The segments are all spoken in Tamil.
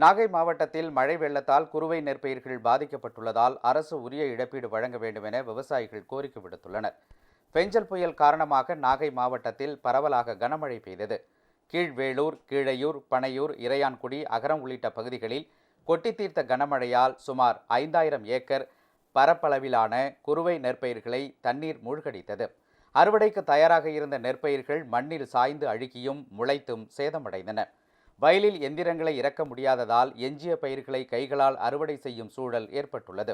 நாகை மாவட்டத்தில் மழை வெள்ளத்தால் குறுவை நெற்பயிர்கள் பாதிக்கப்பட்டுள்ளதால் அரசு உரிய இழப்பீடு வழங்க வேண்டும் என விவசாயிகள் கோரிக்கை விடுத்துள்ளனர். பெஞ்சல் புயல் காரணமாக நாகை மாவட்டத்தில் பரவலாக கனமழை பெய்தது. கீழ்வேளூர், கீழையூர், பனையூர், இறையான்குடி, அகரம் உள்ளிட்ட பகுதிகளில் கொட்டி தீர்த்த கனமழையால் சுமார் 5000 ஏக்கர் பரப்பளவிலான குறுவை நெற்பயிர்களை தண்ணீர் மூழ்கடித்தது. அறுவடைக்கு தயாராக இருந்த நெற்பயிர்கள் மண்ணில் சாய்ந்து அழுகியும் முளைத்தும் சேதமடைந்தன. வயலில் எந்திரங்களை இறக்க முடியாததால் எஞ்சிய பயிர்களை கைகளால் அறுவடை செய்யும் சூழல் ஏற்பட்டுள்ளது.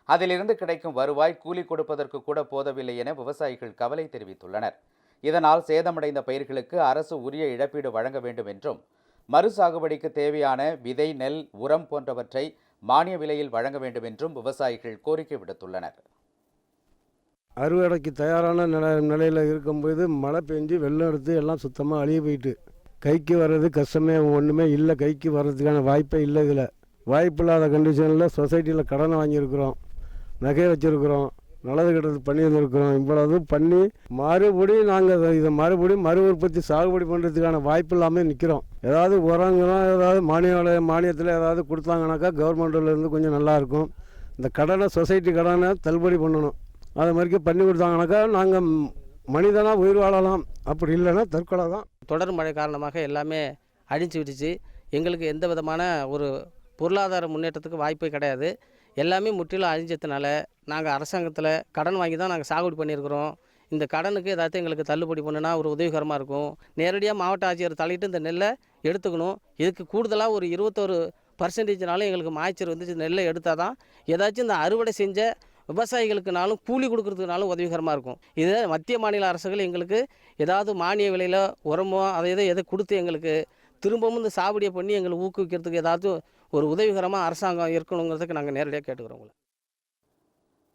அதிலிருந்து கிடைக்கும் வருவாய் கூலி கொடுப்பதற்கு கூட போதவில்லை என விவசாயிகள் கவலை தெரிவித்துள்ளனர். இதனால் சேதமடைந்த பயிர்களுக்கு அரசு உரிய இழப்பீடு வழங்க வேண்டும் என்றும், மறு சாகுபடிக்கு தேவையான விதை, நெல், உரம் போன்றவற்றை மானிய விலையில் வழங்க வேண்டும் என்றும் விவசாயிகள் கோரிக்கை விடுத்துள்ளனர். அறுவடைக்கு தயாரான நிலையில் இருக்கும்போது மழை பெஞ்சு வெள்ளம் எடுத்து எல்லாம் சுத்தமாக அழிய போயிட்டு கைக்கு வர்றது கஷ்டமே, ஒன்றுமே இல்லை. கைக்கு வர்றதுக்கான வாய்ப்பே இல்லை. இதில் வாய்ப்பு இல்லாத கண்டிஷனில் சொசைட்டியில் கடன் வாங்கியிருக்கிறோம், நகை வச்சுருக்கிறோம், நல்லது கெட்டது பண்ணி வந்துருக்கிறோம். இவ்வளவு பண்ணி மறுபடியும் நாங்கள் இதை மறுபடியும் மறு உற்பத்தி சாகுபடி பண்ணுறதுக்கான வாய்ப்பு இல்லாமல் நிற்கிறோம். ஏதாவது உரங்களும் ஏதாவது மானியத்தில் ஏதாவது கொடுத்தாங்கனாக்கா கவர்மெண்ட்டிலேருந்து கொஞ்சம் நல்லாயிருக்கும். இந்த கடனை சொசைட்டி கடனை தள்ளுபடி பண்ணணும். அது மாதிரி பண்ணி கொடுத்தாங்கனாக்கா நாங்கள் மனிதனாக உயிர் வாழலாம். அப்படி இல்லைன்னா தற்கொலை தான். தொடர் மழை காரணமாக எல்லாமே அழிஞ்சு விட்டுச்சு. எங்களுக்கு எந்த விதமான ஒரு பொருளாதார முன்னேற்றத்துக்கு வாய்ப்பே கிடையாது. எல்லாமே முற்றிலும் அழிஞ்சதுனால நாங்கள் அரசாங்கத்தில் கடன் வாங்கி தான் நாங்கள் சாகுபடி பண்ணியிருக்கிறோம். இந்த கடனுக்கு ஏதாவது எங்களுக்கு தள்ளுபடி பண்ணுனா ஒரு உதவிகரமாக இருக்கும். நேரடியாக மாவட்ட ஆட்சியர் தலையிட்டு இந்த நெல்லை எடுத்துக்கணும். இதுக்கு கூடுதலாக ஒரு 21% எங்களுக்கு மாய்ச்சல் வந்து நெல்லை எடுத்தால் தான் ஏதாச்சும் இந்த அறுவடை செஞ்ச விவசாயிகளுக்குனாலும் கூலி கொடுக்கறதுனாலும் உதவிகரமாக இருக்கும். இதை மத்திய மாநில அரசுகள் எங்களுக்கு ஏதாவது மானிய விலையில் உரமோ அதை எதை கொடுத்து எங்களுக்கு திரும்பவும் இந்த சாகுபடியை பண்ணி எங்களை ஊக்குவிக்கிறதுக்கு ஏதாவது ஒரு உதவிகரமாக அரசாங்கம் இருக்கணுங்கிறதுக்கு நாங்கள் நேரடியாக கேட்டுக்கிறோம்.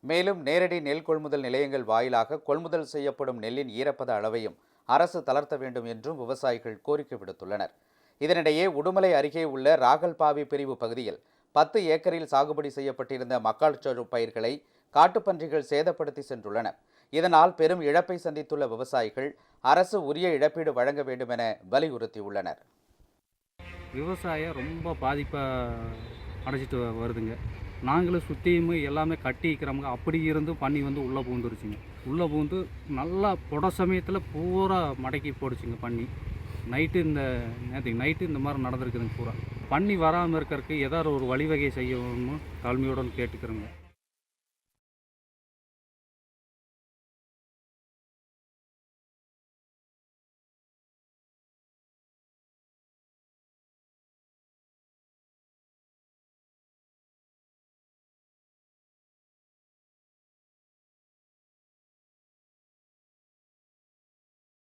மேலும் நேரடி நெல் கொள்முதல் நிலையங்கள் வாயிலாக கொள்முதல் செய்யப்படும் நெல்லின் ஈரப்பத அளவையும் அரசு தளர்த்த வேண்டும் என்றும் விவசாயிகள் கோரிக்கை விடுத்துள்ளனர். இதனிடையே உடுமலை அருகே உள்ள ராகல்பாவி பிரிவு பகுதியில் 10 ஏக்கரில் சாகுபடி செய்யப்பட்டிருந்த மக்காச்சோள பயிர்களை காட்டுப்பன்றிகள் சேதப்படுத்தி சென்றுள்ளன. இதனால் பெரும் இழப்பை சந்தித்துள்ள விவசாயிகள் அரசு உரிய இழப்பீடு வழங்க வேண்டும் என வலியுறுத்தியுள்ளனர். விவசாயம் ரொம்ப பாதிப்பை அடைச்சிட்டு வருதுங்க. நாங்களும் சுற்றியும் எல்லாமே கட்டி இருக்கிறோமுங்க. அப்படி இருந்து பண்ணி வந்து உள்ளே பூந்துருச்சுங்க. உள்ளே பூந்து நல்லா புட சமயத்தில் பூரா மடக்கி போடுச்சுங்க பண்ணி. நேற்றுக்கு நைட்டு இந்த மாதிரி நடந்திருக்குதுங்க. பூரா பண்ணி வராமல் இருக்கிறதுக்கு ஏதாவது ஒரு வழிவகை செய்யணும்னு தாழ்மையுடன் கேட்டுக்கிறோங்க.